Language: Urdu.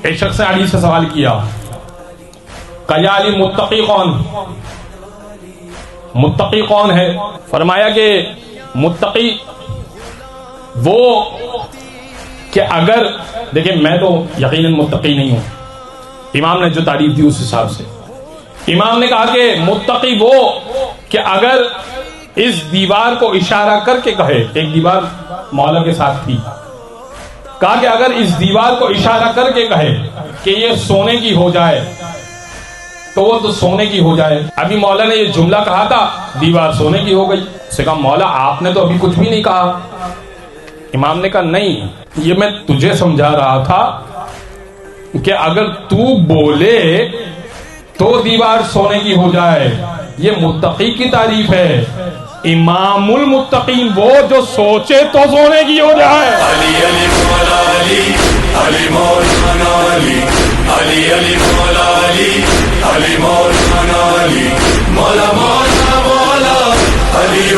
ایک شخص نے علی سے سوال کیا کہ یا علی متقی کون، متقی کون ہے؟ فرمایا کہ متقی وہ کہ اگر دیکھیں میں تو یقیناً متقی نہیں ہوں، امام نے جو تعریف دی اس حساب سے امام نے کہا کہ متقی وہ کہ اگر اس دیوار کو اشارہ کر کے کہے، ایک دیوار مولا کے ساتھ تھی، کہا کہ اگر اس دیوار کو اشارہ کر کے کہے کہ یہ سونے کی ہو جائے تو وہ تو سونے کی ہو جائے۔ ابھی مولا نے یہ جملہ کہا تھا دیوار سونے کی ہو گئی، اس سے کہا مولا آپ نے تو ابھی کچھ بھی نہیں کہا۔ امام نے کہا نہیں، یہ میں تجھے سمجھا رہا تھا کہ اگر تو بولے تو دیوار سونے کی ہو جائے، یہ متقی کی تعریف ہے۔ امام المتقین وہ جو سوچے تو سونے کی ہو جائے۔ علی علی مولا علی، علی مولا علی، علی علی مولا علی، علی مولا علی، مولا مولا مولا علی